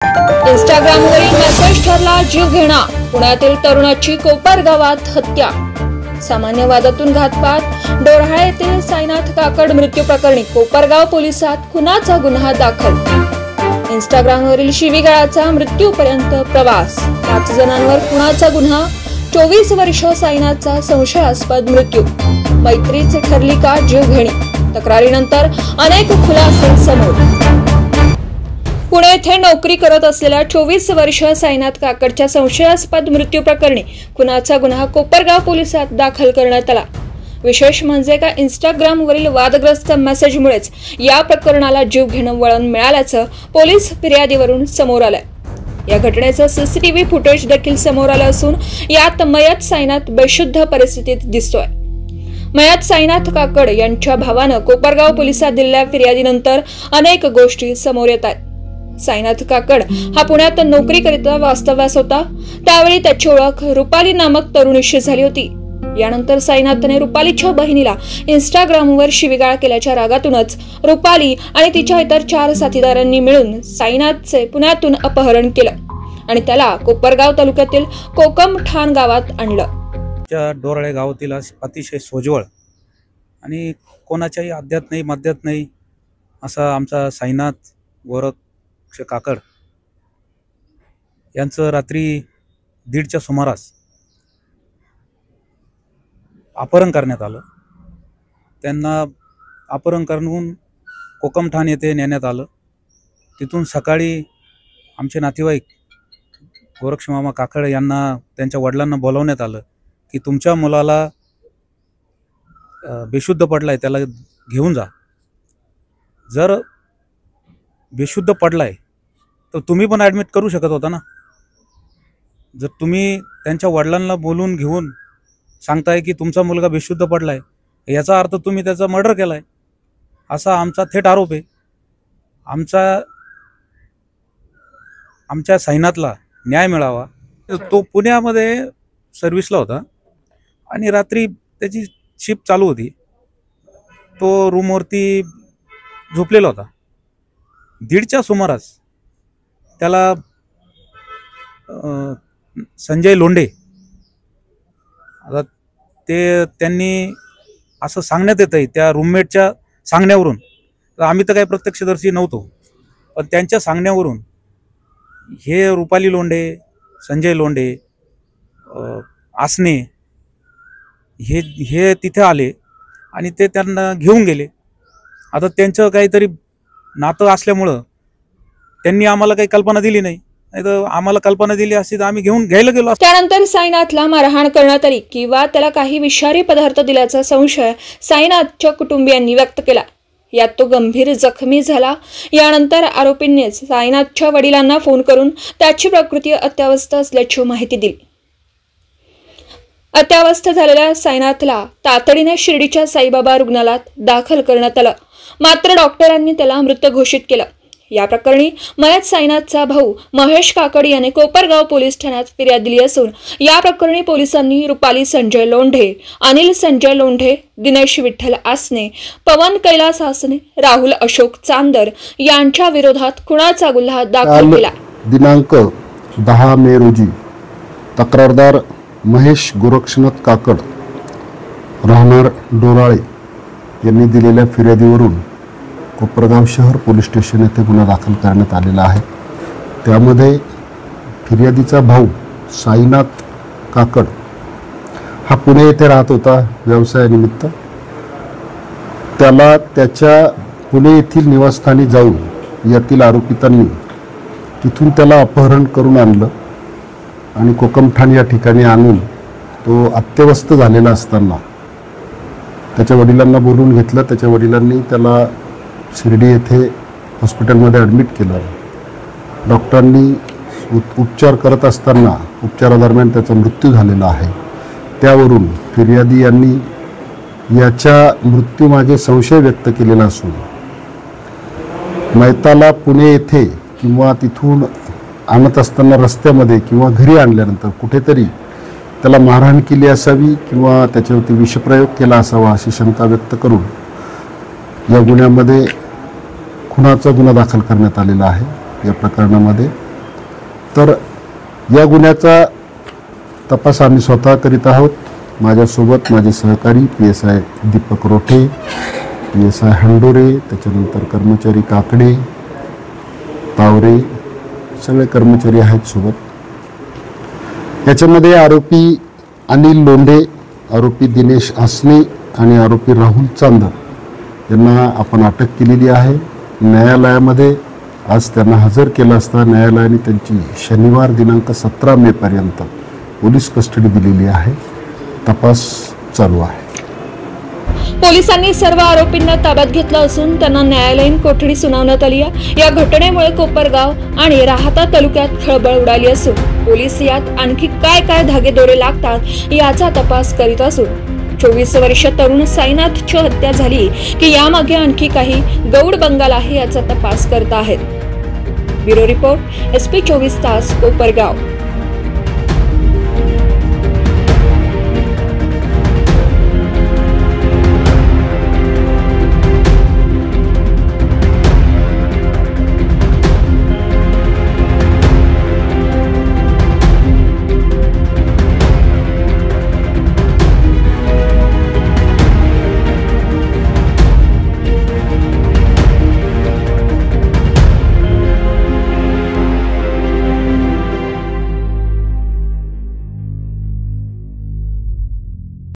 इंस्टाग्रामवरील message ठरला जीवघेणा. पुण्यातील तरुणाची कोपरगावात हत्या. सामान्य वादातून घातपात. डोरहाळे येथील साईनाथ काकड मृत्यू प्रकरणी कोपरगाव पोलिसात खुनाचा गुन्हा दाखल. इंस्टाग्रामवरील शिवीगाळाचा मृत्यूपर्यंत प्रवास. 5 जणांवर खुनाचा गुन्हा. 24 वर्ष साईनाथचा संशयास्पद मृत्यू. मैत्रीच ठरली का जीवघेणी? तक्रारीनंतर अनेक खुलासे समोर. पुणे येथे नोकरी करत असलेल्या 24 वर्ष साईनाथ काकडच्या संशयास्पद मृत्यू प्रकरणी खुनाचा गुन्हा कोपरगाव पोलिसात दाखल करण्यात आला. विशेष म्हणजे का इंस्टाग्रामवरील वादग्रस्त मेसेजमुळेच या प्रकरणाला जीवघेणं वळण मिळाल्याचं पोलीस फिर्यादीवरून समोर आलंय. या घटनेचं सीसीटीव्ही फुटेज देखील समोर आलं असून यात मयत साईनाथ बेशुद्ध परिस्थितीत दिसतोय. मयत साईनाथ काकड यांच्या भावानं कोपरगाव पोलिसात दिलेल्या फिर्यादीनंतर अनेक गोष्टी समोर येत आहेत. साईनाथ काकड हा पुण्यात नोकरीकरिता वास्तव्यास होता. त्यावेळी त्याची ओळख रुपाली नामक तरुणीशी झाली होती. यानंतर साईनाथने रुपालीच्या बहिणीला इंस्टाग्रामवर शिवीगाळ केल्याच्या रागातूनच रुपाली आणि तिच्या इतर 4 साथीदारांनी मिळून साईनाथचे पुण्यातून अपहरण केलं आणि त्याला कोपरगाव तालुक्यातील कोकमठाण गावात आणलं. डोराळे गावातील अतिशय सोजवळ आणि कोणाच्याही आद्यात नाही मध्यात नाही असा आमचा साईनाथ गोरख काकड यांचं रात्री 1:30च्या सुमारास अपहरण करण्यात आलं. त्यांना अपहरण करून कोकमठाण येथे नेण्यात आलं. तिथून सकाळी आमचे नातेवाईक गोरक्षमामा काकड यांना त्यांच्या वडिलांना बोलवण्यात आलं की तुमच्या मुलाला बेशुद्ध पडलाय, त्याला घेऊन जा. जर बेशुद्ध पडलाय तर तुम्ही पण ॲडमिट करू शकत होता ना. जर तुम्ही त्यांच्या वडिलांना बोलून घेऊन सांगताय की तुमचा मुलगा बेशुद्ध पडलाय, याचा अर्थ तुम्ही त्याचा मर्डर केलाय असा आमचा थेट आरोप आहे. आमच्या साईनाथला न्याय मिळावा. तो पुण्यामध्ये सर्व्हिसला होता आणि रात्री त्याची शिफ्ट चालू होती. तो रूमवरती झोपलेला होता. 1:30च्या सुमारास त्याला संजय लोंढे आता त्यांनी असं सांगण्यात येत आहे त्या रूममेटच्या सांगण्यावरून. आम्ही तर काही प्रत्यक्षदर्शी नव्हतो, पण त्यांच्या सांगण्यावरून हे रुपाली लोंढे, संजय लोंढे, आसने हे तिथे आले आणि ते त्यांना घेऊन गेले. आता त्यांचं काहीतरी नातं असल्यामुळं त्यांनी आम्हाला काही कल्पना दिली नाही. तर आम्हाला कल्पना दिली असती तर आम्ही घेऊन घ्यायला गेलो. त्यानंतर साईनाथला मारहाण करण्यात आली किंवा त्याला काही विषारी पदार्थ दिल्याचा संशय साईनाथच्या कुटुंबियांनी व्यक्त केला. यात तो गंभीर जखमी झाला. यानंतर आरोपींनी साईनाथच्या वडिलांना फोन करून त्याची प्रकृती अत्यावस्थ असल्याची माहिती दिली. अत्यावस्थ झालेल्या साईनाथला तातडीने शिर्डीच्या साईबाबा रुग्णालयात दाखल करण्यात आलं. मात्र डॉक्टरांनी त्याला मृत घोषित केलं. या प्रकरणी मयत साईनाथचा भाऊ महेश काकड याने कोपरगाव पोलीस ठाण्यात फिर्याद दिली असून या प्रकरणी पोलिसांनी रुपाली संजय लोंढे, अनिल संजय लोंढे, दिनेश विठ्ठल आसने, पवन कैलास आसने, राहुल अशोक चांदर यांच्या विरोधात खुनाचा गुन्हा दाखल केला. दिनांक 10 मे रोजी तक्रारदार महेश गोरक्षनाथ काकड राहणार डोराळे यांनी दिलेल्या फिर्यादीवरून कोपरगाव शहर पोलीस स्टेशन येथे गुन्हा दाखल करण्यात आलेला आहे. त्यामध्ये फिर्यादीचा भाऊ साईनाथ काकड हा पुणे येथे राहत होता व्यवसायानिमित्त. त्याला त्याच्या पुणे येथील निवासस्थानी जाऊन यातील आरोपितांनी तिथून त्याला अपहरण करून आणलं आणि कोकमठाण या ठिकाणी आणून तो अत्यवस्थ झालेला असताना त्याच्या वडिलांना बोलून घेतलं. त्याच्या वडिलांनी त्याला शिर्डी येथे हॉस्पिटलमध्ये ॲडमिट केलं. डॉक्टरांनी उपचार करत असताना उपचारादरम्यान त्याचा मृत्यू झालेला आहे. त्यावरून फिर्यादी यांनी याच्या मृत्यूमागे संशय व्यक्त केलेला असून मयताला पुणे येथे किंवा तिथून आणत असताना रस्त्यामध्ये किंवा घरी आणल्यानंतर कुठेतरी त्याला मारहाण केली असावी किंवा त्याच्यावरती विषप्रयोग केला असावा अशी शंका व्यक्त करून या गुन्ह्यामध्ये खुनाचा गुन्हा दाखल करण्यात आलेला आहे. या प्रकरणामध्ये तर या गुन्ह्याचा तपास आम्ही स्वतः करीत आहोत. माझ्यासोबत माझे सहकारी PSI दीपक रोठे, PSI हंडोरे, त्याच्यानंतर कर्मचारी काकडे, तावरे, सगळे कर्मचारी आहेत सोबत. याच्यामध्ये आरोपी अनिल लोंढे, आरोपी दिनेश आसने आणि आरोपी राहुल चांदर यांना आपण अटक केलेली आहे. न्यायालयामध्ये आज त्यांना हजर केलं असता न्यायालयाने त्यांची शनिवार दिनांक 17 मे पर्यंत पोलीस कस्टडी दिलेली आहे. तपास चालू आहे. पोलिसांनी सर्व आरोपींना ताब्यात घेतलं असून त्यांना न्यायालयीन कोठडी सुनावण्यात आली आहे. या घटनेमुळे कोपरगाव आणि राहाता तालुक्यात खळबळ उडाली असून पोलीस यात आणखी काय काय धागेदोरे लागतात याचा तपास करीत असून 24 वर्षीय तरुण साईनाथची हत्या झाली की यामागे आणखी काही गौड बंगाल आहे याचा तपास करत आहेत. ब्युरो रिपोर्ट SP 24 तास कोपरगाव.